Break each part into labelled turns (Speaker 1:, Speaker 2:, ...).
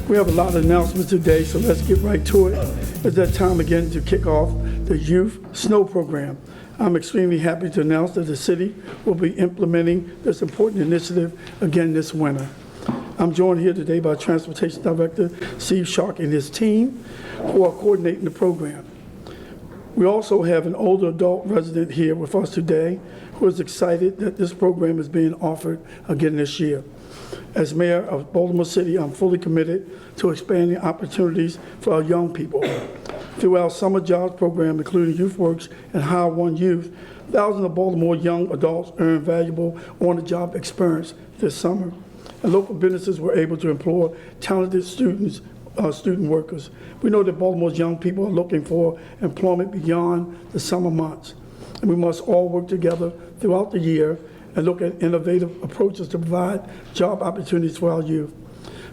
Speaker 1: We have a lot of announcements today, so let's get right to it. It's that time again to kick off the Youth Snow Program. I'm extremely happy to announce that the city will be implementing this important initiative again this winter. I'm joined here today by Transportation Director Steve Shark and his team, who are coordinating the program. We also have an older adult resident here with us today who is excited that this program is being offered again this year. As mayor of Baltimore City, I'm fully committed to expanding opportunities for our young people. Through our summer jobs program, including YouthWorks and Hire One Youth, thousands of Baltimore young adults earned valuable on-the-job experience this summer. And local businesses were able to employ talented student workers. We know that Baltimore's young people are looking for employment beyond the summer months. And we must all work together throughout the year and look at innovative approaches to provide job opportunities for our youth.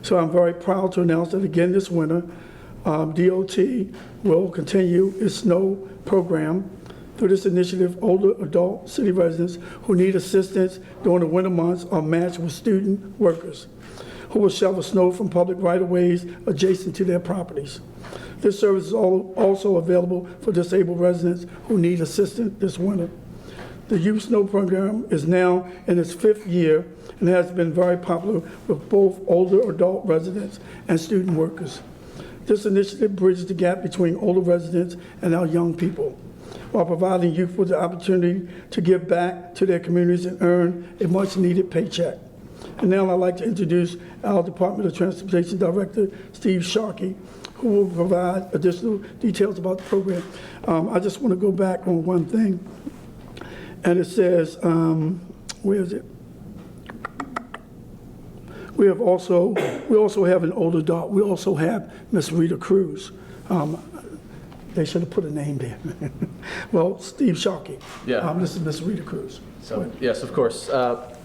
Speaker 1: So I'm very proud to announce that again this winter, DOT will continue its snow program. Through this initiative, older adult city residents who need assistance during the winter months are matched with student workers who will shovel snow from public right-of-ways adjacent to their properties. This service is also available for disabled residents who need assistance this winter. The Youth Snow Program is now in its 5th year and has been very popular with both older adult residents and student workers. This initiative bridges the gap between older residents and our young people, while providing youth with the opportunity to give back to their communities and earn a much-needed paycheck. And now I'd like to introduce our Department of Transportation Director, Steve Sharkey, who will provide additional details about the program. I just want to go back on one thing. And it says, where is it? We also have an older adult. We also have Miss Rita Cruz. They should have put a name there. Well, Steve Sharkey.
Speaker 2: Yeah.
Speaker 1: This is Miss Rita Cruz.
Speaker 2: So yes, of course,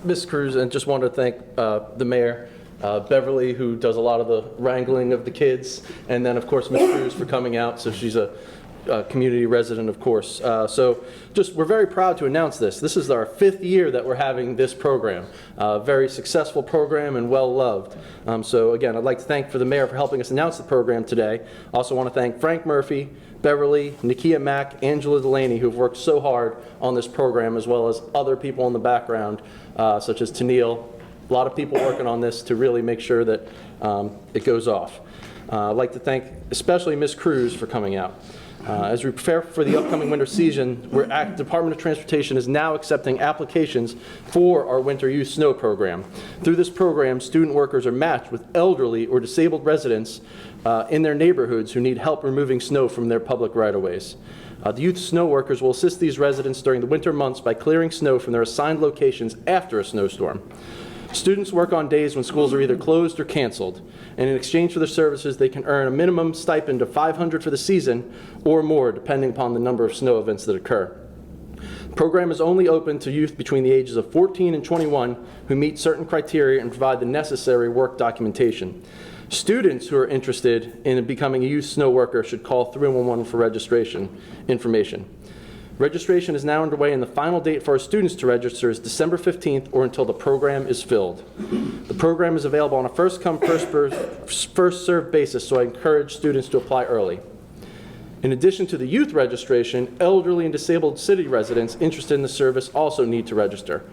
Speaker 2: Ms. Cruz, and just wanted to thank the mayor, Beverly, who does a lot of the wrangling of the kids, and then of course Ms. Cruz for coming out. So she's a community resident, of course. So we're very proud to announce this. This is our 5th year that we're having this program. Very successful program and well loved. So again, I'd like to thank the mayor for helping us announce the program today. Also want to thank Frank Murphy, Beverly, Nakia Mack, Angela Delaney, who've worked so hard on this program, as well as other people in the background, such as Tennille. A lot of people working on this to really make sure that it goes off. I'd like to thank especially Ms. Cruz for coming out. As we prepare for the upcoming winter season, the Department of Transportation is now accepting applications for our Winter Youth Snow Program. Through this program, student workers are matched with elderly or disabled residents in their neighborhoods who need help removing snow from their public right-of-ways. The youth snow workers will assist these residents during the winter months by clearing snow from their assigned locations after a snowstorm. Students work on days when schools are either closed or canceled, and in exchange for their services, they can earn a minimum stipend of $500 for the season or more, depending upon the number of snow events that occur. The program is only open to youth between the ages of 14 and 21 who meet certain criteria and provide the necessary work documentation. Students who are interested in becoming a youth snow worker should call 311 for registration information. Registration is now underway, and the final date for our students to register is December 15th or until the program is filled. The program is available on a first-come, first-served basis, so I encourage students to apply early. In addition to the youth registration, elderly and disabled city residents interested in the service also need to register.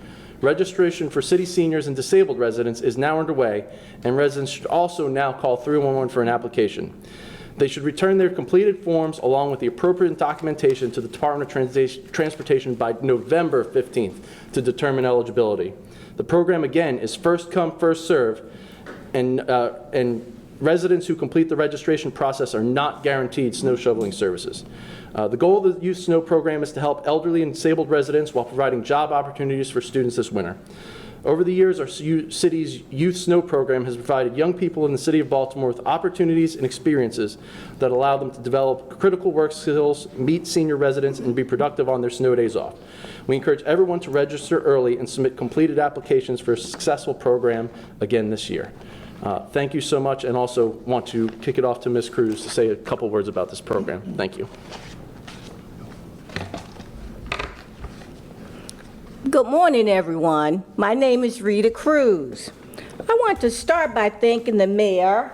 Speaker 2: Registration for city seniors and disabled residents is now underway, and residents should also now call 311 for an application. They should return their completed forms along with the appropriate documentation to the Department of Transportation by November 15th to determine eligibility. The program, again, is first come, first serve, and residents who complete the registration process are not guaranteed snow shoveling services. The goal of the Youth Snow Program is to help elderly and disabled residents while providing job opportunities for students this winter. Over the years, our city's Youth Snow Program has provided young people in the city of Baltimore with opportunities and experiences that allow them to develop critical work skills, meet senior residents, and be productive on their snow days off. We encourage everyone to register early and submit completed applications for a successful program again this year. Thank you so much, and also want to kick it off to Ms. Cruz to say a couple words about this program. Thank you.
Speaker 3: Good morning, everyone. My name is Rita Cruz. I want to start by thanking the mayor,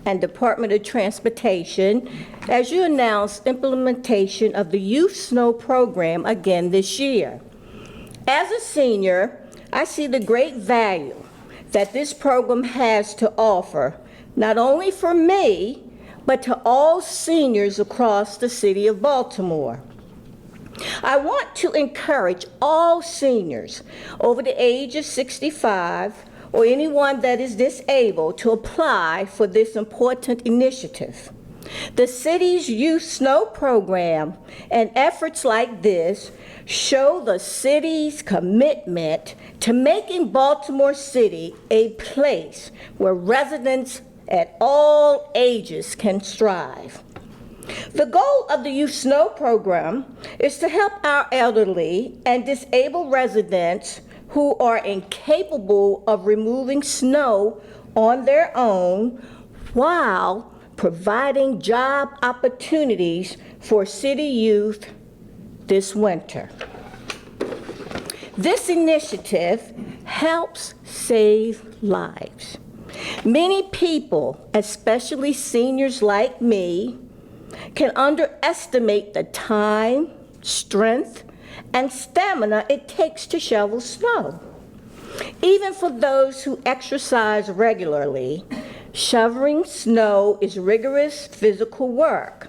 Speaker 3: and Department of Transportation as you announce implementation of the Youth Snow Program again this year. As a senior, I see the great value that this program has to offer, not only for me, but to all seniors across the city of Baltimore. I want to encourage all seniors over the age of 65 or anyone that is disabled to apply for this important initiative. The city's Youth Snow Program and efforts like this show the city's commitment to making Baltimore City a place where residents at all ages can strive. The goal of the Youth Snow Program is to help our elderly and disabled residents who are incapable of removing snow on their own while providing job opportunities for city youth this winter. This initiative helps save lives. Many people, especially seniors like me, can underestimate the time, strength, and stamina it takes to shovel snow. Even for those who exercise regularly, shoveling snow is rigorous physical work.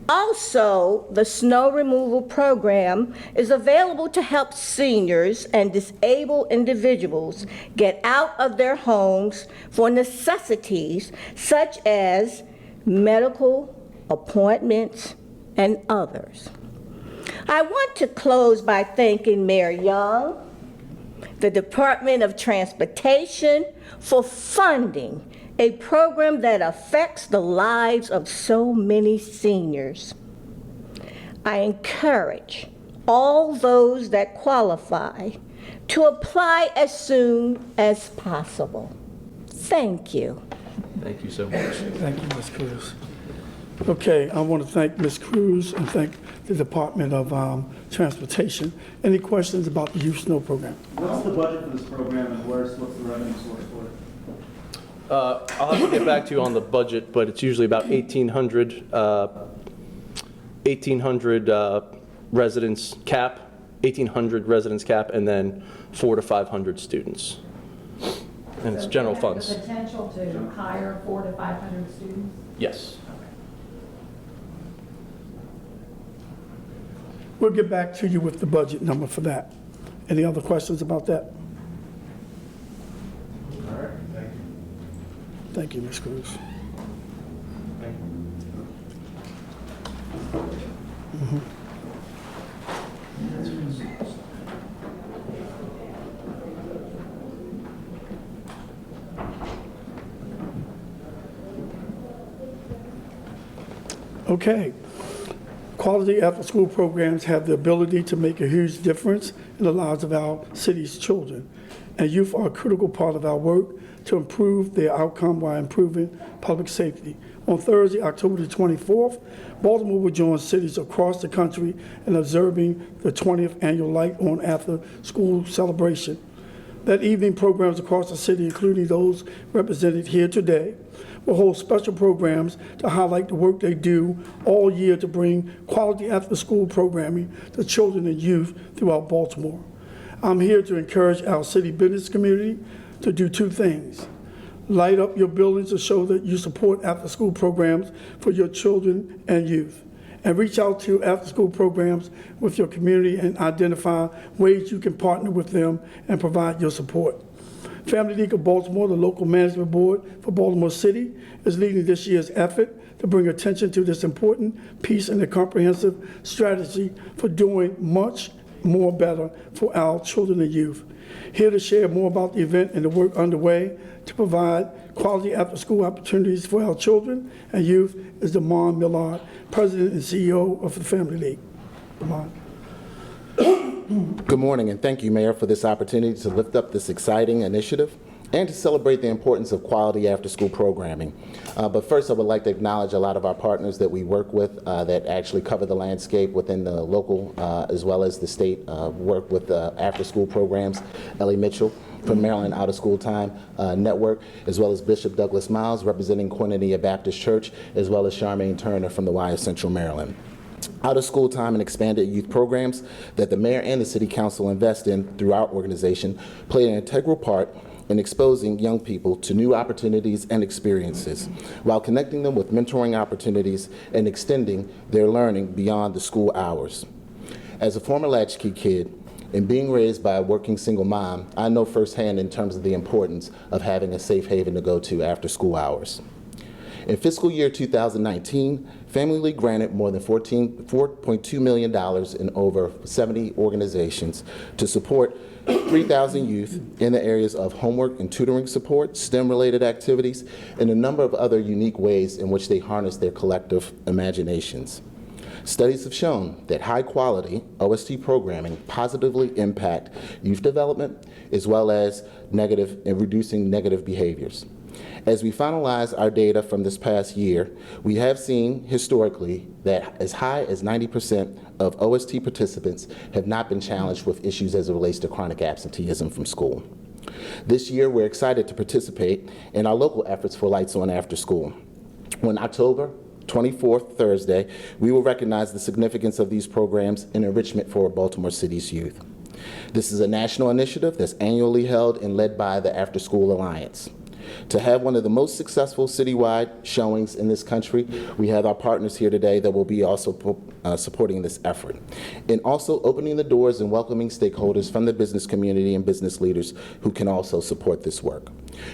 Speaker 3: Also, the snow removal program is available to help seniors and disabled individuals get out of their homes for necessities such as medical appointments and others. I want to close by thanking Mayor Young, the Department of Transportation for funding a program that affects the lives of so many seniors. I encourage all those that qualify to apply as soon as possible. Thank you.
Speaker 2: Thank you so much.
Speaker 1: Thank you, Ms. Cruz. Okay, I want to thank Ms. Cruz and thank the Department of Transportation. Any questions about the Youth Snow Program?
Speaker 4: What's the budget for this program and what's the revenue source for it?
Speaker 2: I'll have to get back to you on the budget, but it's usually about 1,800 residents cap, 1,800 residents cap, and then 400 to 500 students. And it's general funds.
Speaker 5: The potential to hire 400 to 500 students?
Speaker 2: Yes.
Speaker 1: We'll get back to you with the budget number for that. Any other questions about that?
Speaker 4: All right, thank you.
Speaker 1: Thank you, Ms. Cruz. Okay. Quality after-school programs have the ability to make a huge difference in the lives of our city's children, and youth are a critical part of our work to improve their outcome while improving public safety. On Thursday, October the 24th, Baltimore will join cities across the country in observing the 20th annual Light On After School celebration. That evening, programs across the city, including those represented here today, will hold special programs to highlight the work they do all year to bring quality after-school programming to children and youth throughout Baltimore. I'm here to encourage our city business community to do two things. Light up your buildings to show that you support after-school programs for your children and youth. And reach out to after-school programs with your community and identify ways you can partner with them and provide your support. Family League of Baltimore, the local management board for Baltimore City, is leading this year's effort to bring attention to this important piece in a comprehensive strategy for doing much more better for our children and youth. Here to share more about the event and the work underway to provide quality after-school opportunities for our children and youth is Damon Millard, President and CEO of the Family League. Damon.
Speaker 6: Good morning, and thank you, Mayor, for this opportunity to lift up this exciting initiative. and to celebrate the importance of quality after-school programming. But first, I would like to acknowledge a lot of our partners that we work with that actually cover the landscape within the local as well as the state work with after-school programs. Ellie Mitchell from Maryland Out of School Time Network, as well as Bishop Douglas Miles representing Koinonia Baptist Church, as well as Charmaine Turner from the Y of Central Maryland. Out of school time and expanded youth programs that the mayor and the city council invest in through our organization play an integral part in exposing young people to new opportunities and experiences, while connecting them with mentoring opportunities and extending their learning beyond the school hours. As a former latchkey kid, and being raised by a working single mom, I know firsthand in terms of the importance of having a safe haven to go to after school hours. In fiscal year 2019, Family League granted more than $4.2 million in over 70 organizations to support 3,000 youth in the areas of homework and tutoring support, STEM-related activities, and a number of other unique ways in which they harness their collective imaginations. Studies have shown that high-quality OST programming positively impact youth development as well as reducing negative behaviors. As we finalize our data from this past year, we have seen historically that as high as 90% of OST participants have not been challenged with issues as it relates to chronic absenteeism from school. This year, we're excited to participate in our local efforts for Lights On After School. On October 24th, Thursday, we will recognize the significance of these programs in enrichment for Baltimore City's youth. This is a national initiative that's annually held and led by the After School Alliance. To have one of the most successful citywide showings in this country, we have our partners here today that will be also supporting this effort. And also opening the doors and welcoming stakeholders from the business community and business leaders who can also support this work.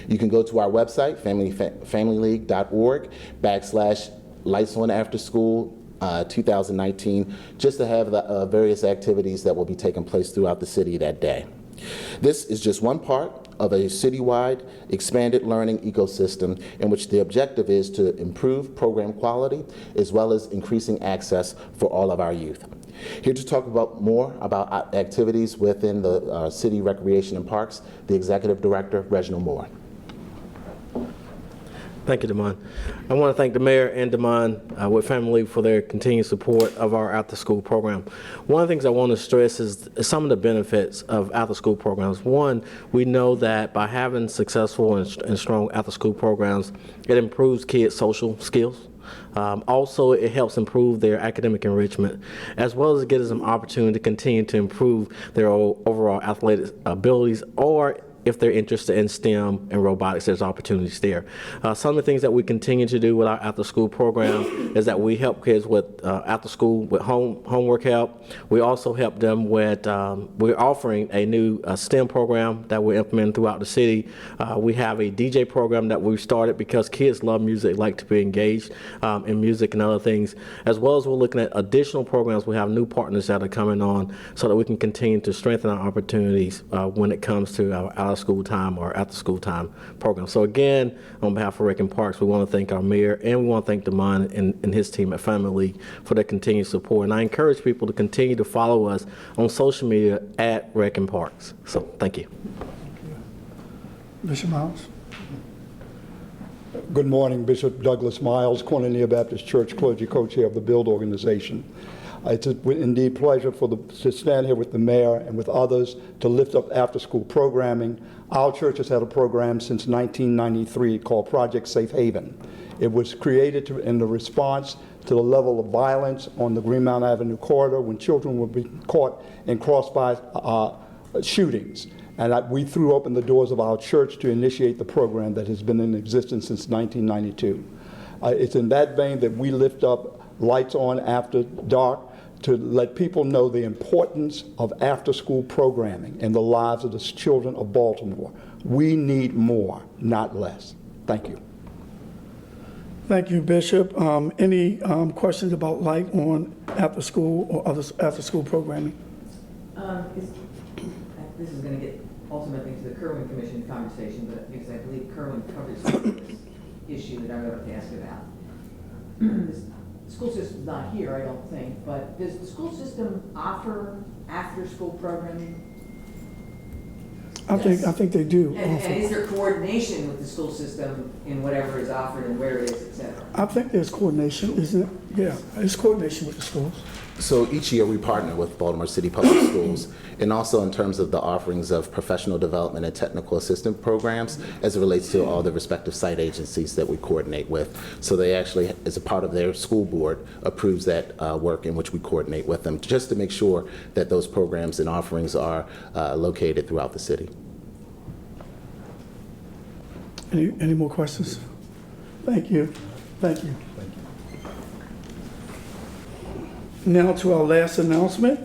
Speaker 6: You can go to our website, familyleague.org/Lights On After School 2019, just to have the various activities that will be taking place throughout the city that day. This is just one part of a citywide expanded learning ecosystem in which the objective is to improve program quality as well as increasing access for all of our youth. Here to talk about more about activities within the City Recreation and Parks, the Executive Director, Reginald Moore.
Speaker 2: Thank you, Damon. I want to thank the mayor and Damon with Family League for their continued support of our after-school program. One of the things I want to stress is some of the benefits of after-school programs. One, we know that by having successful and strong after-school programs, it improves kids' social skills. Also, it helps improve their academic enrichment, as well as it gives them opportunity to continue to improve their overall athletic abilities, or if they're interested in STEM and robotics, there's opportunities there. Some of the things that we continue to do with our after-school program is that we help kids with after school with homework help. We also help them with, we're offering a new STEM program that we're implementing throughout the city. We have a DJ program that we've started because kids love music, like to be engaged in music and other things. As well as we're looking at additional programs, we have new partners that are coming on so that we can continue to strengthen our opportunities when it comes to our school time or after school time program. So again, on behalf of Rec and Parks, we want to thank our mayor and we want to thank Damon and his team at Family League for their continued support. And I encourage people to continue to follow us on social media at Rec and Parks. So thank you.
Speaker 1: Bishop Miles.
Speaker 7: Good morning, Bishop Douglas Miles, Koinonia Baptist Church clergy co-chair of the BUILD organization. It's indeed a pleasure to stand here with the mayor and with others to lift up after-school programming. Our church has had a program since 1993 called Project Safe Haven. It was created in the response to the level of violence on the Greenmount Avenue corridor when children were being caught in crossfire shootings. And we threw open the doors of our church to initiate the program that has been in existence since 1992. It's in that vein that we lift up Lights On After Dark to let people know the importance of after-school programming in the lives of the children of Baltimore. We need more, not less. Thank you.
Speaker 1: Thank you, Bishop. Any questions about Light On After School or other after-school programming?
Speaker 8: This is going to get ultimately to the Kerwin Commission conversation, but because I believe Kerwin covers this issue that I'm going to ask about. The school system's not here, I don't think, but does the school system offer after-school programming?
Speaker 1: I think they do.
Speaker 8: And
Speaker 1: offer.
Speaker 8: is there coordination with the school system in whatever is offered and where it is, et cetera?
Speaker 1: I think there's coordination, isn't it? Yeah, it's coordination with the schools.
Speaker 6: So each year we partner with Baltimore City Public Schools, and also in terms of the offerings of professional development and technical assistant programs as it relates to all the respective site agencies that we coordinate with. So they actually, as a part of their school board, approves that work in which we coordinate with them, just to make sure that those programs and offerings are located throughout the city.
Speaker 1: Any more questions? Thank you. Thank you. Now to our last announcement.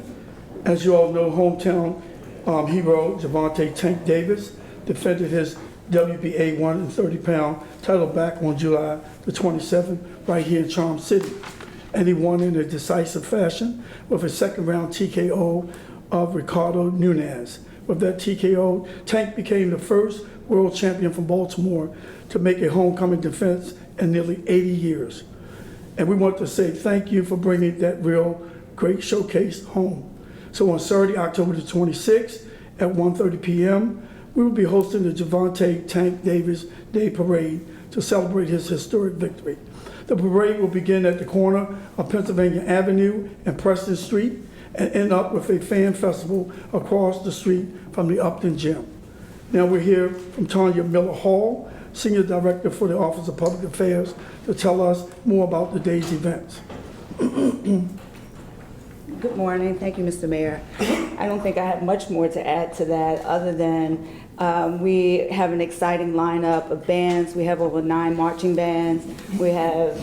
Speaker 1: As you all know, hometown hero Javante Tank Davis defended his WBA 130-pound title back on July the 27th right here in Charm City. And he won in a decisive fashion with a second-round TKO of Ricardo Nunez. With that TKO, Tank became the first world champion from Baltimore to make a homecoming defense in nearly 80 years. And we want to say thank you for bringing that real great showcase home. So on Saturday, October the 26th at 1:30 p.m., we will be hosting the Javante Tank Davis Day Parade to celebrate his historic victory. The parade will begin at the corner of Pennsylvania Avenue and Preston Street and end up with a fan festival across the street from the Upton Gym. Now we're here from Tanya Miller Hall, Senior Director for the Office of Public Affairs, to tell us more about the day's events.
Speaker 9: Good morning. Thank you, Mr. Mayor. I don't think I have much more to add to that other than we have an exciting lineup of bands. We have over 9 marching bands. We have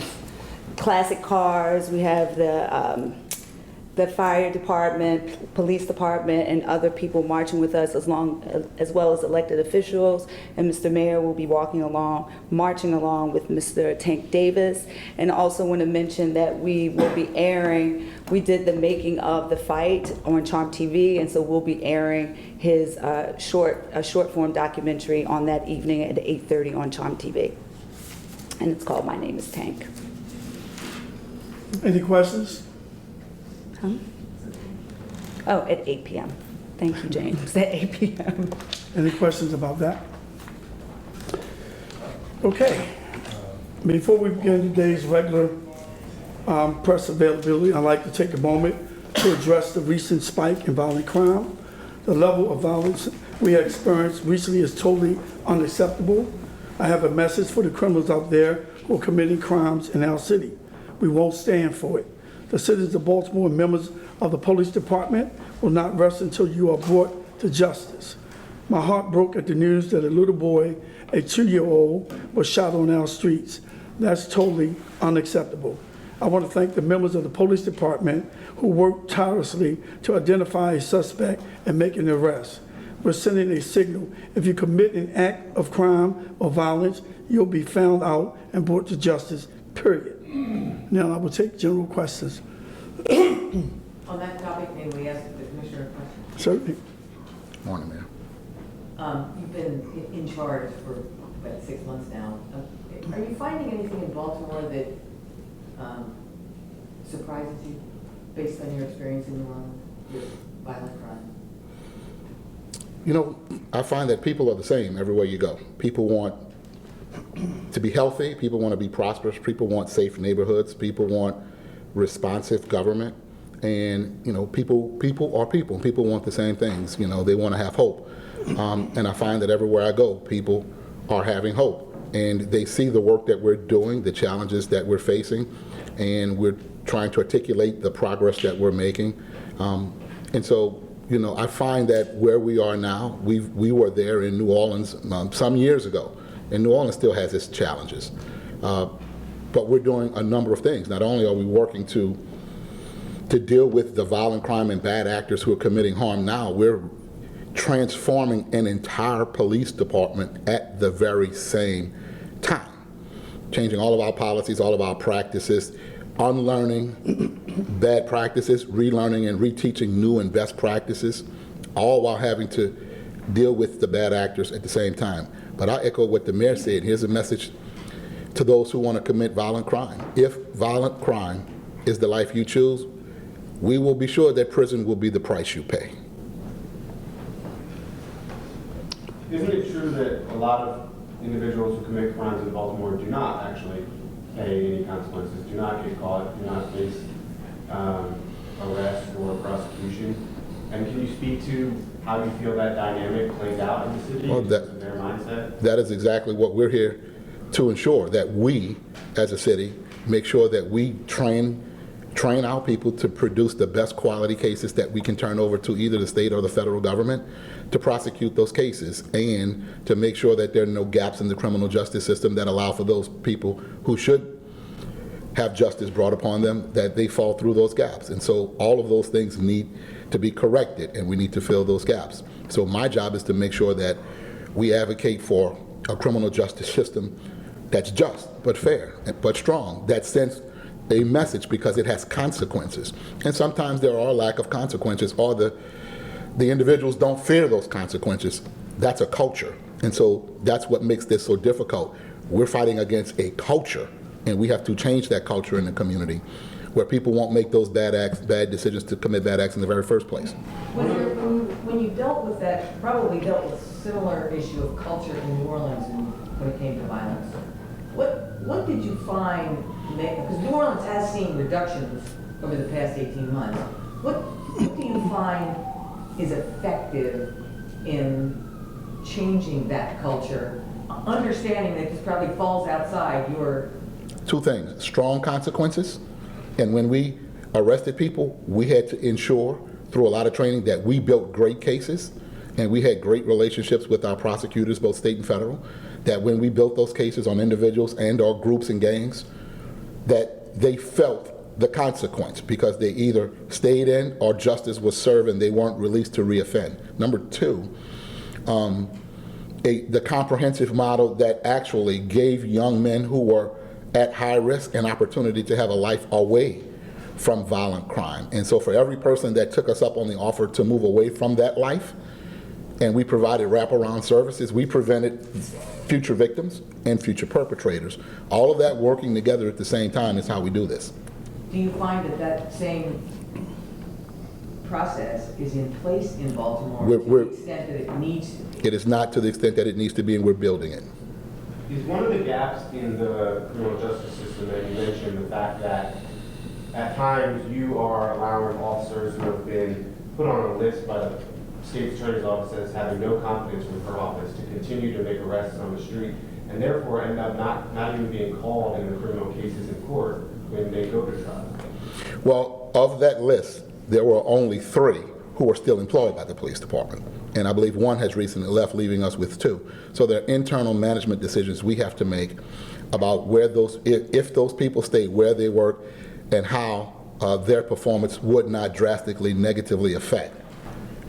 Speaker 9: classic cars. We have the fire department, police department, and other people marching with us, as well as elected officials. And Mr. Mayor will be marching along with Mr. Tank Davis. And also want to mention that we will be airing, we did the making of the fight on Charm TV, and so we'll be airing his short form documentary on that evening at 8:30 on Charm TV. And it's called My Name is Tank.
Speaker 1: Any questions?
Speaker 9: Huh? Oh, at 8 p.m. Thank you, James. At 8 p.m.
Speaker 1: Any questions about that? Okay. Before we begin today's regular press availability, I'd like to take a moment to address the recent spike in violent crime. The level of violence we have experienced recently is totally unacceptable. I have a message for the criminals out there who are committing crimes in our city. We won't stand for it. The citizens of Baltimore and members of the police department will not rest until you are brought to justice. My heart broke at the news that a little boy, a 2-year-old, was shot on our streets. That's totally unacceptable. I want to thank the members of the police department who worked tirelessly to identify a suspect and make an arrest. We're sending a signal. If you commit an act of crime or violence, you'll be found out and brought to justice, period. Now I will take general questions.
Speaker 8: On that topic, may we ask the commissioner a question?
Speaker 1: Certainly.
Speaker 6: Morning, Mayor.
Speaker 8: You've been in charge for about 6 months now. Are you finding anything in Baltimore that surprises you based on your experience in New Orleans with violent crime?
Speaker 10: You know, I find that people are the same everywhere you go. People want to be healthy, people want to be prosperous, people want safe neighborhoods, people want responsive government, and you know, people are people. People want the same things. You know, they want to have hope, and I find that everywhere I go, people are having hope, and they see the work that we're doing, the challenges that we're facing, and we're trying to articulate the progress that we're making, and so. You know, I find that where we are now, we were there in New Orleans some years ago, and New Orleans still has its challenges. But we're doing a number of things. Not only are we working to deal with the violent crime and bad actors who are committing harm now, we're transforming an entire police department at the very same time. Changing all of our policies, all of our practices, unlearning bad practices, relearning and reteaching new and best practices, all while having to deal with the bad actors at the same time. But I echo what the mayor said. Here's a message to those who want to commit violent crime. If violent crime is the life you choose, we will be sure that prison will be the price you pay.
Speaker 11: Isn't it true that a lot of individuals who commit crimes in Baltimore do not actually pay any consequences, do not get caught, do not face arrest or prosecution? And can you speak to how you feel that dynamic plays out in the city,
Speaker 10: Well,
Speaker 11: in their mindset?
Speaker 10: That is exactly what we're here to ensure, that we, as a city, make sure that we train our people to produce the best quality cases that we can turn over to either the state or the federal government to prosecute those cases, and to make sure that there are no gaps in the criminal justice system that allow for those people who should have justice brought upon them, that they fall through those gaps. And so all of those things need to be corrected, and we need to fill those gaps. So my job is to make sure that we advocate for a criminal justice system that's just, but fair, but strong, that sends a message because it has consequences. And sometimes there are lack of consequences, or the individuals don't fear those consequences. That's a culture. And so that's what makes this so difficult. We're fighting against a culture, and we have to change that culture in the community where people won't make those bad decisions to commit bad acts in the very first place.
Speaker 8: When you dealt with that, probably dealt with a similar issue of culture in New Orleans when it came to violence, what did you find, because New Orleans has seen reductions over the past 18 months, what do you find is effective in changing that culture, understanding that this probably falls outside your...
Speaker 10: Two things: strong consequences, and when we arrested people, we had to ensure through a lot of training that we built great cases, and we had great relationships with our prosecutors, both state and federal, that when we built those cases on individuals and or groups and gangs, that they felt the consequence because they either stayed in or justice was served and they weren't released to reoffend. Number two, the comprehensive model that actually gave young men who were at high risk an opportunity to have a life away from violent crime. And so for every person that took us up on the offer to move away from that life, and we provided wraparound services, we prevented future victims and future perpetrators. All of that working together at the same time is how we do this.
Speaker 8: Do you find that same process is in place in Baltimore to the extent that it needs to be?
Speaker 10: It is not to the extent that it needs to be, and we're building it.
Speaker 11: Is one of the gaps in the criminal justice system that you mentioned the fact that at times you are allowing officers who have been put on a list by the state attorney's office as having no confidence with her office to continue to make arrests on the street, and therefore end up not even being called in the criminal cases in court when they go to trial?
Speaker 10: Well, of that list, there were only 3 who were still employed by the police department. And I believe 1 has recently left, leaving us with 2. So there are internal management decisions we have to make about where if those people stay where they work, and how their performance would not drastically negatively affect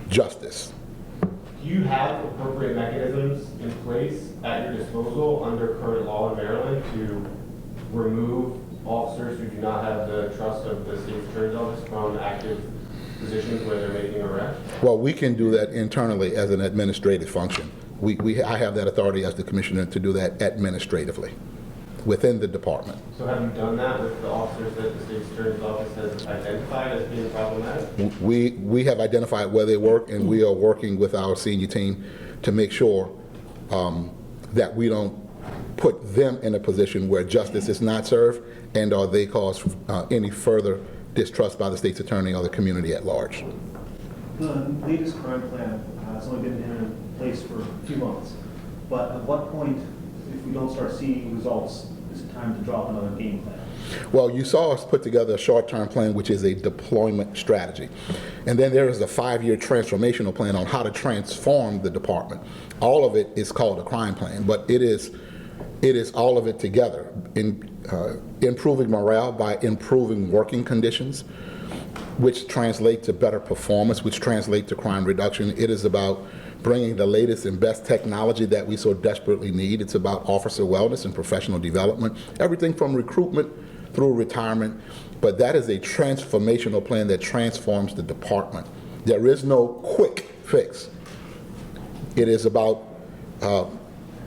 Speaker 10: justice.
Speaker 11: Do you have appropriate mechanisms in place at your disposal under current law in Maryland to remove officers who do not have the trust of the state attorney's office from active positions where they're making arrests?
Speaker 10: Well, we can do that internally as an administrative function. I have that authority as the commissioner to do that administratively within the department.
Speaker 11: So have you done that with the officers that the state attorney's office has identified as being problematic?
Speaker 10: We have identified where they work, and we are working with our senior team to make sure that we don't put them in a position where justice is not served and or they cause any further distrust by the state's attorney or the community at large.
Speaker 4: The latest crime plan has only been in place for a few months, but at what point, if we don't start seeing results, is it time to drop another game plan?
Speaker 10: Well, you saw us put together a short-term plan, which is a deployment strategy. And then there is a 5-year transformational plan on how to transform the department. All of it is called a crime plan, but it is all of it together. Improving morale by improving working conditions, which translate to better performance, which translate to crime reduction. It is about bringing the latest and best technology that we so desperately need. It's about officer wellness and professional development, everything from recruitment through retirement. But that is a transformational plan that transforms the department. There is no quick fix. It is about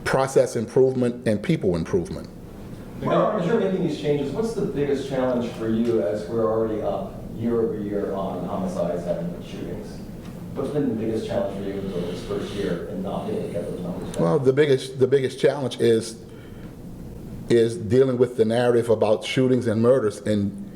Speaker 10: process improvement and people improvement.
Speaker 12: As you're making these changes, what's the biggest challenge for you as we're already up year over year on homicides and shootings? What's been the biggest challenge for you in this first year in not being able to get those numbers down?
Speaker 10: Well, the biggest challenge is dealing with the narrative about shootings and murders, and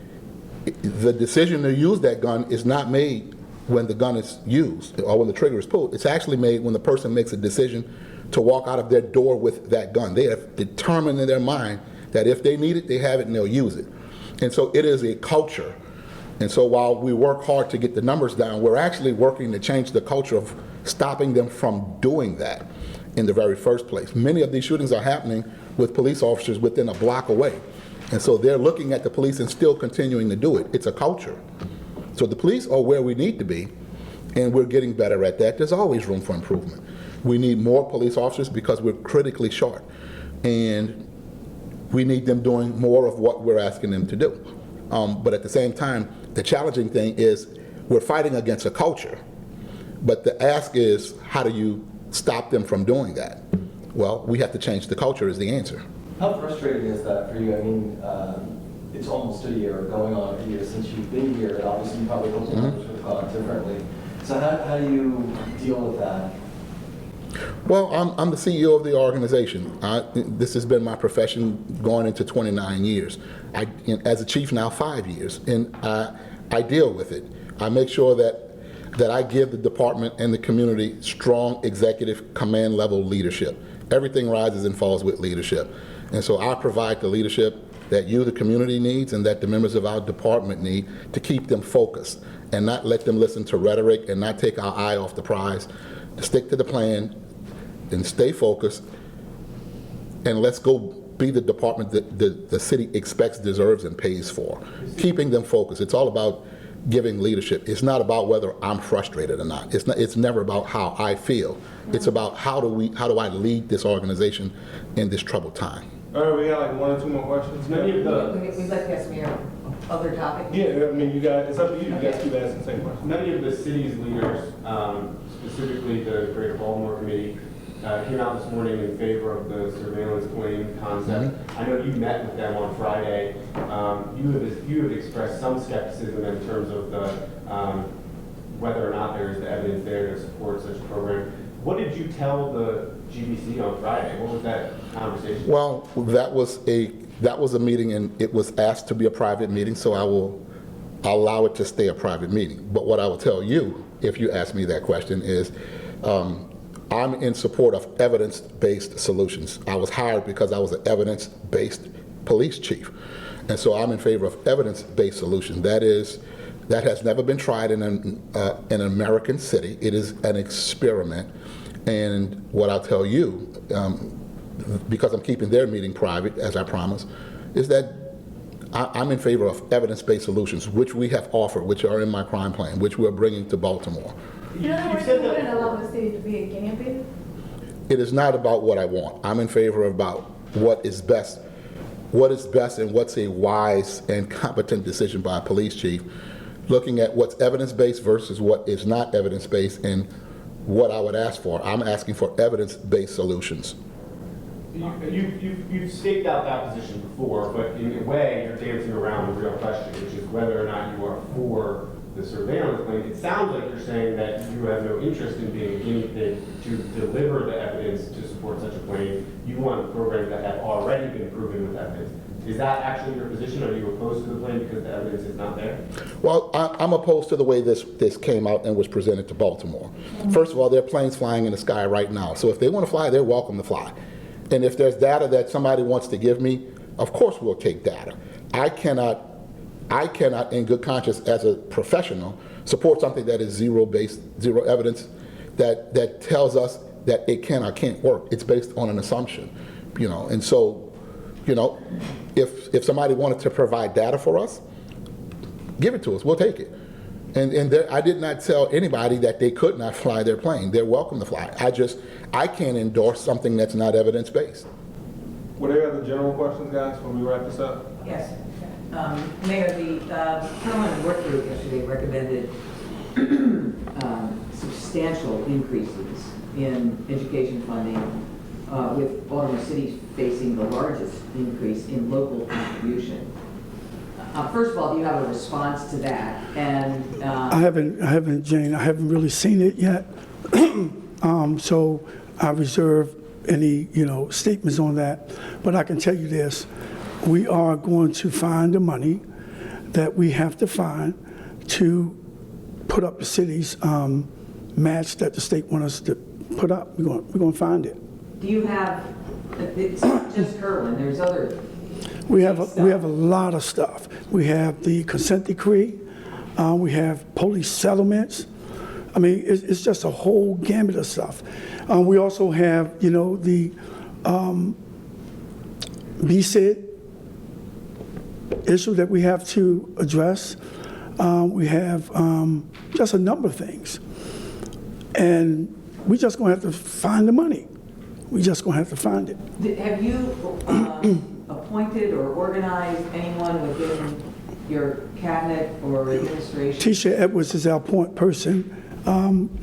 Speaker 10: the decision to use that gun is not made when the gun is used or when the trigger is pulled. It's actually made when the person makes a decision to walk out of their door with that gun. They have determined in their mind that if they need it, they have it and they'll use it. And so it is a culture. And so while we work hard to get the numbers down, we're actually working to change the culture of stopping them from doing that in the very first place. Many of these shootings are happening with police officers within a block away. And so they're looking at the police and still continuing to do it. It's a culture. So the police are where we need to be, and we're getting better at that. There's always room for improvement. We need more police officers because we're critically short, and we need them doing more of what we're asking them to do. But at the same time, the challenging thing is we're fighting against a culture, but the ask is, how do you stop them from doing that? Well, we have to change the culture is the answer.
Speaker 12: How frustrating is that for you? I mean, it's almost a year, going on a year since you've been here, and obviously you probably hope the numbers would have gone differently. So how do you deal with that?
Speaker 10: Well, I'm the CEO of the organization. This has been my profession going into 29 years. As a chief now 5 years, and I deal with it. I make sure that I give the department and the community strong executive command level leadership. Everything rises and falls with leadership. And so I provide the leadership that you, the community, needs and that the members of our department need to keep them focused and not let them listen to rhetoric and not take our eye off the prize, to stick to the plan and stay focused, and let's go be the department that the city expects, deserves, and pays for. Keeping them focused. It's all about giving leadership. It's not about whether I'm frustrated or not. It's never about how I feel. It's about how do I lead this organization in this troubled time.
Speaker 11: All right, we got like 1 or 2 more questions. Many of the
Speaker 8: We'd like to ask Mayor other topics.
Speaker 11: Yeah, I mean, you guys, it's up to you. You guys keep asking the same question.
Speaker 13: Many of the city's leaders, specifically the Greater Baltimore Committee, came out this morning in favor of the surveillance plane concept. I know you met with them on Friday. You have expressed some skepticism in terms of the whether or not there's the evidence there to support such a program. What did you tell the GBC on Friday? What was that conversation?
Speaker 10: Well, that was a meeting, and it was asked to be a private meeting, so I will allow it to stay a private meeting. But what I will tell you, if you ask me that question, is I'm in support of evidence-based solutions. I was hired because I was an evidence-based police chief. And so I'm in favor of evidence-based solutions. That has never been tried in an American city. It is an experiment. And what I'll tell you, because I'm keeping their meeting private, as I promised, is that I'm in favor of evidence-based solutions, which we have offered, which are in my crime plan, which we're bringing to Baltimore.
Speaker 5: In other words, you wouldn't allow the city to be a guinea pig?
Speaker 10: It is not about what I want. I'm in favor of about what is best and what's a wise and competent decision by a police chief, looking at what's evidence-based versus what is not evidence-based and what I would ask for. I'm asking for evidence-based solutions.
Speaker 13: You've staked out that position before, but in a way, you're dancing around the real question, which is whether or not you are for the surveillance plane. It sounds like you're saying that you have no interest in being a guinea pig to deliver the evidence to support such a plane. You want programs that have already been proven with evidence. Is that actually your position? Are you opposed to the plane because the evidence is not there?
Speaker 10: Well, I'm opposed to the way this came out and was presented to Baltimore. First of all, there are planes flying in the sky right now. So if they want to fly, they're welcome to fly. And if there's data that somebody wants to give me, of course we'll take data. I cannot, in good conscience, as a professional, support something that is zero evidence that tells us that it can or can't work. It's based on an assumption, And so, if somebody wanted to provide data for us, give it to us. We'll take it. And I did not tell anybody that they could not fly their plane. They're welcome to fly. I can't endorse something that's not evidence-based.
Speaker 11: Were there other general questions, guys, when we wrap this up?
Speaker 8: Yes. Mayor, the Parliament Work Group yesterday recommended substantial increases in education funding, with Baltimore City facing the largest increase in local contribution. First of all, do you have a response to that? And
Speaker 1: I haven't, Jane, I haven't really seen it yet. So I reserve any, statements on that. But I can tell you this, we are going to find the money that we have to find to put up the city's match that the state wants us to put up. We're going to find it.
Speaker 8: do you have, it's not just Kerwin, there's other.
Speaker 1: We have a lot of stuff. We have the consent decree. We have police settlements. I mean, it's just a whole gamut of stuff. We also have, the BSID issue that we have to address. We have just a number of things. And we're just going to have to find the money. We're just going to have to find it.
Speaker 8: Have you appointed or organized anyone within your cabinet or administration?
Speaker 1: Tisha Edwards is our point person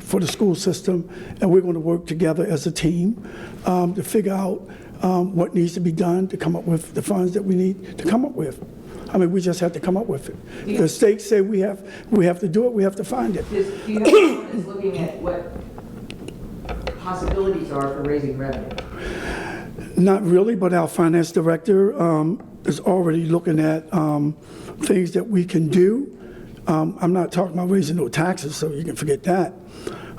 Speaker 1: for the school system, and we're going to work together as a team to figure out what needs to be done to come up with the funds that we need to come up with. I mean, we just have to come up with it. The state say we have to do it, we have to find it.
Speaker 8: Do you have anyone that's looking at what possibilities are for raising revenue?
Speaker 1: Not really, but our finance director is already looking at things that we can do. I'm not talking about raising no taxes, so you can forget that.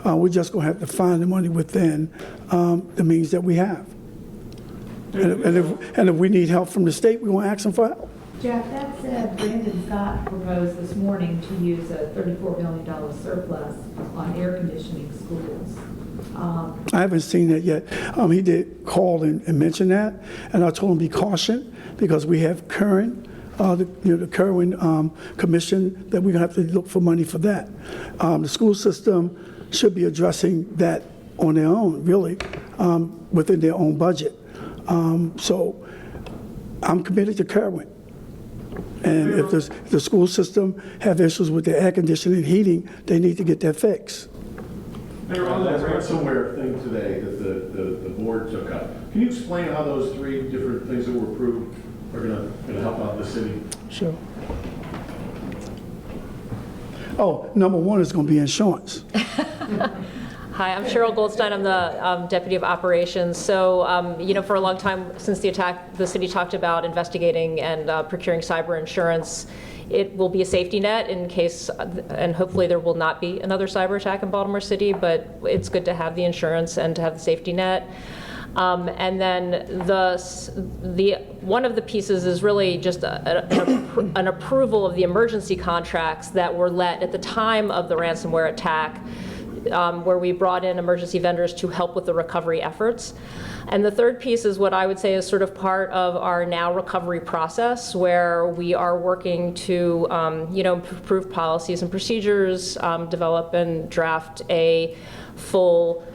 Speaker 1: We're just going to have to find the money within the means that we have. And if we need help from the state, we want to ask them for help.
Speaker 5: Jeff, that said, Brandon Scott proposed this morning to use a $34 million surplus on air conditioning schools.
Speaker 1: I haven't seen that yet. He did call and mention that, and I told him be cautioned because we have current, the Kerwin Commission that we're gonna have to look for money for that. The school system should be addressing that on their own, really, within their own budget. So I'm committed to Kerwin. And if the school system have issues with their air conditioning and heating, they need to get that fixed.
Speaker 14: Mayor, on that ransomware thing today that the board took up, can you explain how those 3 different things that were approved are going to help out the city?
Speaker 1: Sure. Oh, number 1 is going to be insurance.
Speaker 15: Hi, I'm Cheryl Goldstein. I'm the Deputy of Operations. So, for a long time since the attack, the city talked about investigating and procuring cyber insurance. It will be a safety net in case, and hopefully there will not be another cyber attack in Baltimore City, but it's good to have the insurance and to have the safety net. And then one of the pieces is really just an approval of the emergency contracts that were let at the time of the ransomware attack, where we brought in emergency vendors to help with the recovery efforts. And the third piece is what I would say is sort of part of our now recovery process, where we are working to, improve policies and procedures, develop and draft a full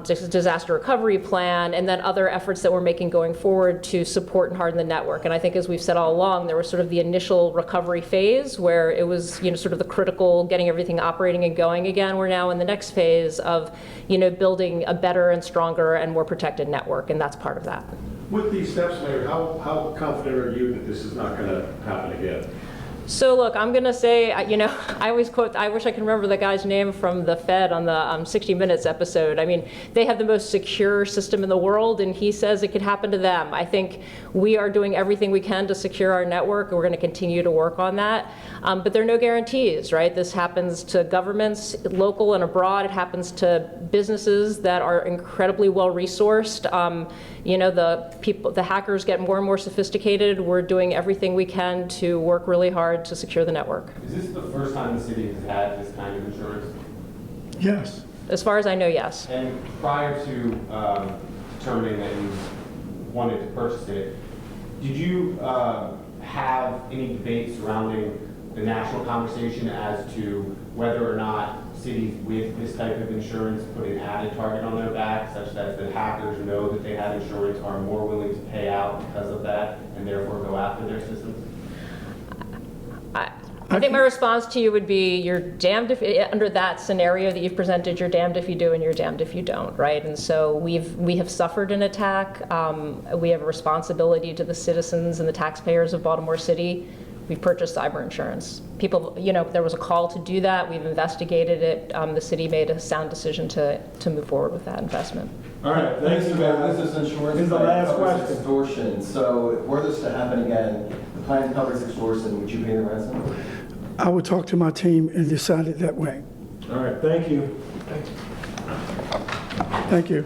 Speaker 15: disaster recovery plan, and then other efforts that we're making going forward to support and harden the network. And I think, as we've said all along, there was sort of the initial recovery phase where it was, sort of the critical getting everything operating and going again. We're now in the next phase of, building a better and stronger and more protected network, and that's part of that.
Speaker 14: With these steps, Mayor, how confident are you that this is not going to happen again?
Speaker 15: So look, I'm going to say, I always quote, I wish I could remember the guy's name from the Fed on the 60 Minutes episode. I mean, they have the most secure system in the world, and he says it could happen to them. I think we are doing everything we can to secure our network, and we're going to continue to work on that. But there are no guarantees, right? This happens to governments, local and abroad. It happens to businesses that are incredibly well-resourced. The hackers get more and more sophisticated. We're doing everything we can to work really hard to secure the network.
Speaker 13: Is this the first time the city has had this kind of insurance?
Speaker 1: Yes.
Speaker 15: As far as I know, yes.
Speaker 13: And prior to determining that you wanted to purchase it, did you have any debate surrounding the national conversation as to whether or not cities with this type of insurance put an added target on their back, such that the hackers know that they have insurance, are more willing to pay out because of that, and therefore go after their systems?
Speaker 15: I think my response to you would be, you're damned if, under that scenario that you've presented, you're damned if you do and you're damned if you don't, right? And so we have suffered an attack. We have a responsibility to the citizens and the taxpayers of Baltimore City we've purchased cyber insurance. People, there was a call to do that. We've investigated it. The city made a sound decision to move forward with that investment.
Speaker 16: All right, thanks for that.
Speaker 12: This is insurance.
Speaker 16: Here's the last
Speaker 12: covers
Speaker 16: question.
Speaker 12: Extortion. So were this to happen again, the plan covers extortion, would you pay the ransom?
Speaker 1: I would talk to my team and decide it that way.
Speaker 16: All right, thank you.
Speaker 1: Thank you.